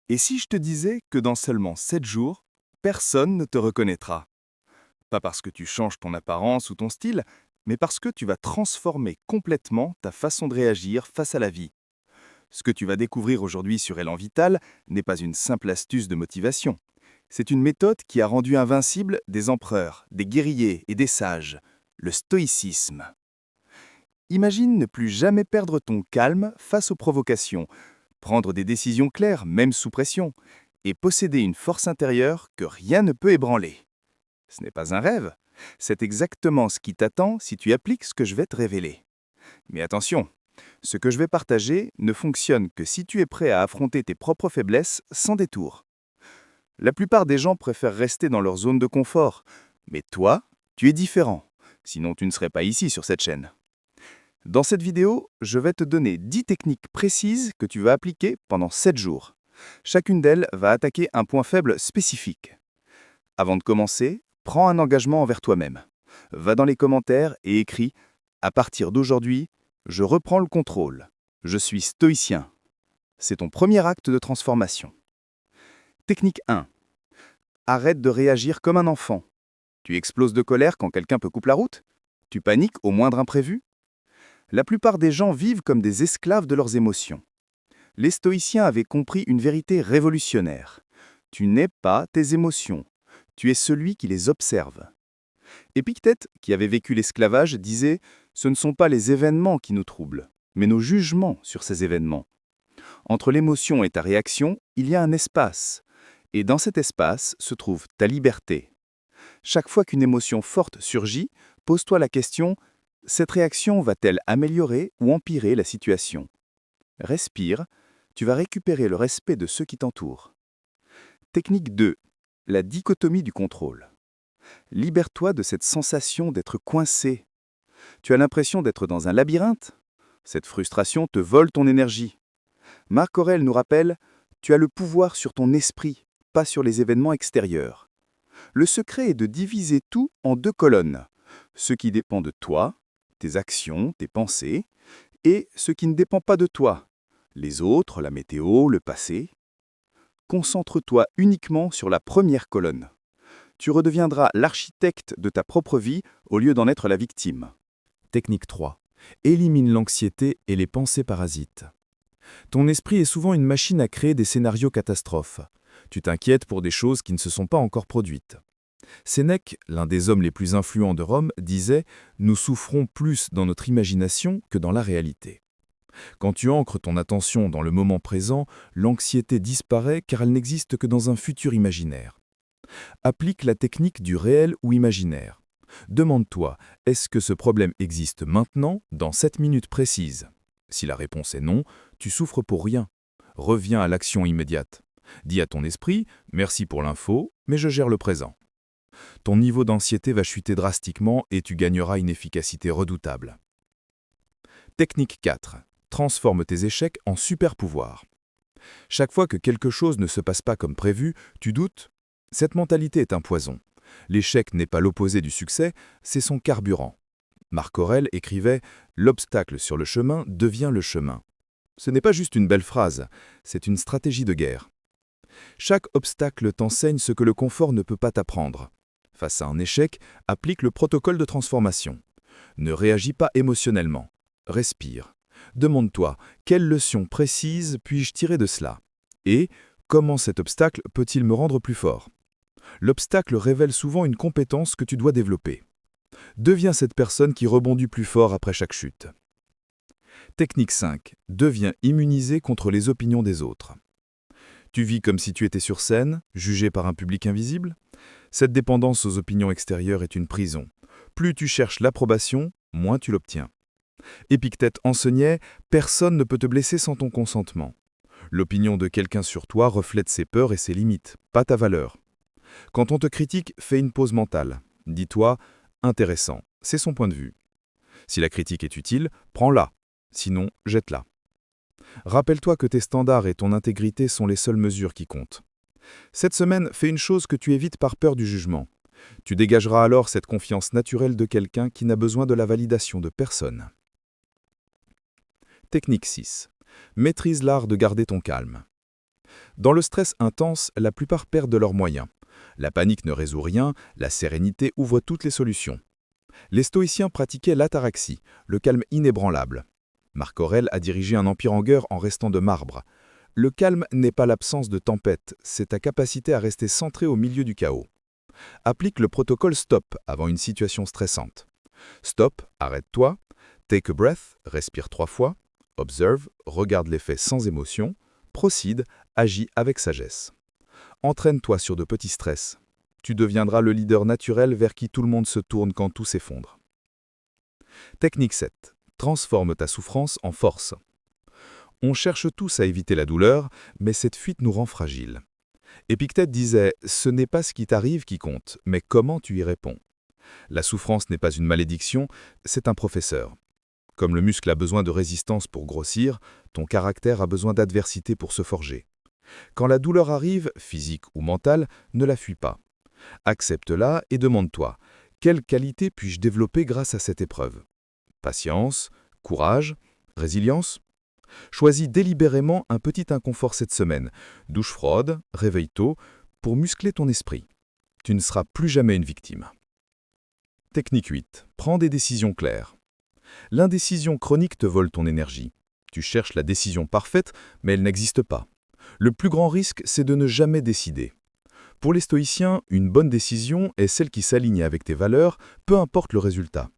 Et si je te disais que dans seulement 7 jours, personne ne te reconnaîtra? Pas parce que tu changes ton apparence ou ton style, mais parce que tu vas transformer complètement ta façon de réagir face à la vie. Ce que tu vas découvrir aujourd'hui sur Élan Vital n'est pas une simple astuce de motivation. C'est une méthode qui a rendu invincibles des empereurs, des guerriers et des sages, le stoïcisme. Imagine ne plus jamais perdre ton calme face aux provocations, prendre des décisions claires même sous pression, et posséder une force intérieure que rien ne peut ébranler. Ce n'est pas un rêve, c'est exactement ce qui t'attend si tu appliques ce que je vais te révéler. Mais attention, ce que je vais partager ne fonctionne que si tu es prêt à affronter tes propres faiblesses sans détour. La plupart des gens préfèrent rester dans leur zone de confort, mais toi, tu es différent, sinon tu ne serais pas ici sur cette chaîne. Dans cette vidéo, je vais te donner 10 techniques précises que tu vas appliquer pendant 7 jours. Chacune d'elles va attaquer un point faible spécifique. Avant de commencer, prends un engagement envers toi-même. Va dans les commentaires et écris « À partir d'aujourd'hui, je reprends le contrôle. Je suis stoïcien ». C'est ton premier acte de transformation. Technique 1. Arrête de réagir comme un enfant. Tu exploses de colère quand quelqu'un peut couper la route? Tu paniques au moindre imprévu? La plupart des gens vivent comme des esclaves de leurs émotions. Les stoïciens avaient compris une vérité révolutionnaire. Tu n'es pas tes émotions, tu es celui qui les observe. Épictète, qui avait vécu l'esclavage, disait « Ce ne sont pas les événements qui nous troublent, mais nos jugements sur ces événements. Entre l'émotion et ta réaction, il y a un espace, et dans cet espace se trouve ta liberté. Chaque fois qu'une émotion forte surgit, pose-toi la question « Cette réaction va-t-elle améliorer ou empirer la situation ?» Respire, tu vas récupérer le respect de ceux qui t'entourent. Technique 2. La dichotomie du contrôle. Libère-toi de cette sensation d'être coincé. Tu as l'impression d'être dans un labyrinthe? Cette frustration te vole ton énergie. Marc Aurèle nous rappelle « Tu as le pouvoir sur ton esprit, pas sur les événements extérieurs. » Le secret est de diviser tout en 2 colonnes. Ce qui dépend de toi, tes actions, tes pensées, et ce qui ne dépend pas de toi, les autres, la météo, le passé. Concentre-toi uniquement sur la première colonne. Tu redeviendras l'architecte de ta propre vie au lieu d'en être la victime. Technique 3. Élimine l'anxiété et les pensées parasites. Ton esprit est souvent une machine à créer des scénarios catastrophes. Tu t'inquiètes pour des choses qui ne se sont pas encore produites. Sénèque, l'un des hommes les plus influents de Rome, disait « Nous souffrons plus dans notre imagination que dans la réalité ». Quand tu ancres ton attention dans le moment présent, l'anxiété disparaît car elle n'existe que dans un futur imaginaire. Applique la technique du réel ou imaginaire. Demande-toi, est-ce que ce problème existe maintenant, dans cette minute précise? Si la réponse est non, tu souffres pour rien. Reviens à l'action immédiate. Dis à ton esprit, merci pour l'info, mais je gère le présent. Ton niveau d'anxiété va chuter drastiquement et tu gagneras une efficacité redoutable. Technique 4. Transforme tes échecs en super pouvoirs. Chaque fois que quelque chose ne se passe pas comme prévu, tu doutes? Cette mentalité est un poison. L'échec n'est pas l'opposé du succès, c'est son carburant. Marc Aurèle écrivait « L'obstacle sur le chemin devient le chemin ». Ce n'est pas juste une belle phrase, c'est une stratégie de guerre. Chaque obstacle t'enseigne ce que le confort ne peut pas t'apprendre. Face à un échec, applique le protocole de transformation. Ne réagis pas émotionnellement. Respire. Demande-toi, quelle leçon précise puis-je tirer de cela? Et comment cet obstacle peut-il me rendre plus fort? L'obstacle révèle souvent une compétence que tu dois développer. Deviens cette personne qui rebondit plus fort après chaque chute. Technique 5. Deviens immunisé contre les opinions des autres. Tu vis comme si tu étais sur scène, jugé par un public invisible? Cette dépendance aux opinions extérieures est une prison. Plus tu cherches l'approbation, moins tu l'obtiens. Épictète enseignait « Personne ne peut te blesser sans ton consentement ». L'opinion de quelqu'un sur toi reflète ses peurs et ses limites, pas ta valeur. Quand on te critique, fais une pause mentale. Dis-toi « Intéressant, c'est son point de vue ». Si la critique est utile, prends-la. Sinon, jette-la. Rappelle-toi que tes standards et ton intégrité sont les seules mesures qui comptent. Cette semaine, fais une chose que tu évites par peur du jugement. Tu dégageras alors cette confiance naturelle de quelqu'un qui n'a besoin de la validation de personne. Technique 6. Maîtrise l'art de garder ton calme. Dans le stress intense, la plupart perdent leurs moyens. La panique ne résout rien, la sérénité ouvre toutes les solutions. Les stoïciens pratiquaient l'ataraxie, le calme inébranlable. Marc Aurèle a dirigé un empire en guerre en restant de marbre. Le calme n'est pas l'absence de tempête, c'est ta capacité à rester centré au milieu du chaos. Applique le protocole STOP avant une situation stressante. Stop, arrête-toi. Take a breath, respire 3 fois. Observe, regarde les faits sans émotion. Proceed, agis avec sagesse. Entraîne-toi sur de petits stress. Tu deviendras le leader naturel vers qui tout le monde se tourne quand tout s'effondre. Technique 7. Transforme ta souffrance en force. On cherche tous à éviter la douleur, mais cette fuite nous rend fragiles. Épictète disait « Ce n'est pas ce qui t'arrive qui compte, mais comment tu y réponds ». La souffrance n'est pas une malédiction, c'est un professeur. Comme le muscle a besoin de résistance pour grossir, ton caractère a besoin d'adversité pour se forger. Quand la douleur arrive, physique ou mentale, ne la fuis pas. Accepte-la et demande-toi « Quelle qualité puis-je développer grâce à cette épreuve ?» Patience, courage, résilience. Choisis délibérément un petit inconfort cette semaine. Douche froide, réveille tôt, pour muscler ton esprit. Tu ne seras plus jamais une victime. Technique 8. Prends des décisions claires. L'indécision chronique te vole ton énergie. Tu cherches la décision parfaite, mais elle n'existe pas. Le plus grand risque, c'est de ne jamais décider. Pour les stoïciens, une bonne décision est celle qui s'aligne avec tes valeurs, peu importe le résultat.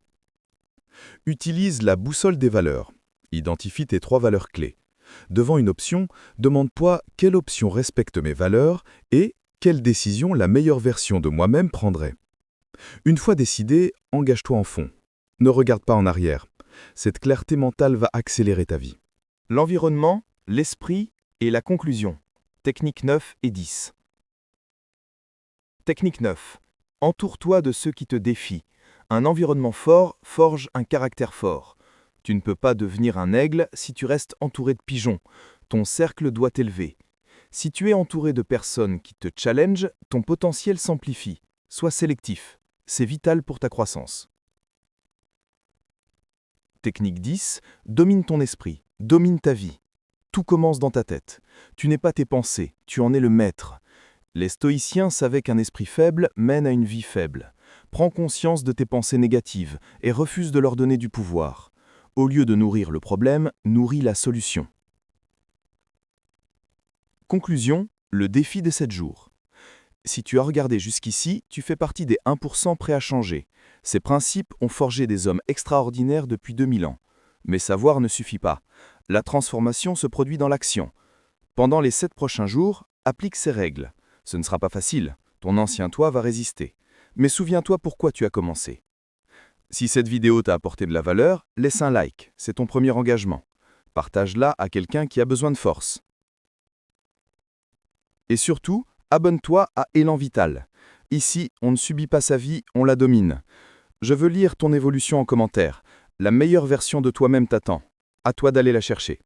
Utilise la boussole des valeurs. Identifie tes 3 valeurs clés. Devant une option, demande-toi quelle option respecte mes valeurs et quelle décision la meilleure version de moi-même prendrait. Une fois décidé, engage-toi en fond. Ne regarde pas en arrière. Cette clarté mentale va accélérer ta vie. L'environnement, l'esprit et la conclusion. Technique 9 et 10. Technique 9. Entoure-toi de ceux qui te défient. Un environnement fort forge un caractère fort. Tu ne peux pas devenir un aigle si tu restes entouré de pigeons. Ton cercle doit t'élever. Si tu es entouré de personnes qui te challengent, ton potentiel s'amplifie. Sois sélectif. C'est vital pour ta croissance. Technique 10. Domine ton esprit. Domine ta vie. Tout commence dans ta tête. Tu n'es pas tes pensées, tu en es le maître. Les stoïciens savaient qu'un esprit faible mène à une vie faible. Prends conscience de tes pensées négatives et refuse de leur donner du pouvoir. Au lieu de nourrir le problème, nourris la solution. Conclusion, le défi des 7 jours. Si tu as regardé jusqu'ici, tu fais partie des 1% prêts à changer. Ces principes ont forgé des hommes extraordinaires depuis 2000 ans. Mais savoir ne suffit pas. La transformation se produit dans l'action. Pendant les 7 prochains jours, applique ces règles. Ce ne sera pas facile, ton ancien toi va résister. Mais souviens-toi pourquoi tu as commencé. Si cette vidéo t'a apporté de la valeur, laisse un like, c'est ton premier engagement. Partage-la à quelqu'un qui a besoin de force. Et surtout, abonne-toi à Élan Vital. Ici, on ne subit pas sa vie, on la domine. Je veux lire ton évolution en commentaire. La meilleure version de toi-même t'attend. À toi d'aller la chercher.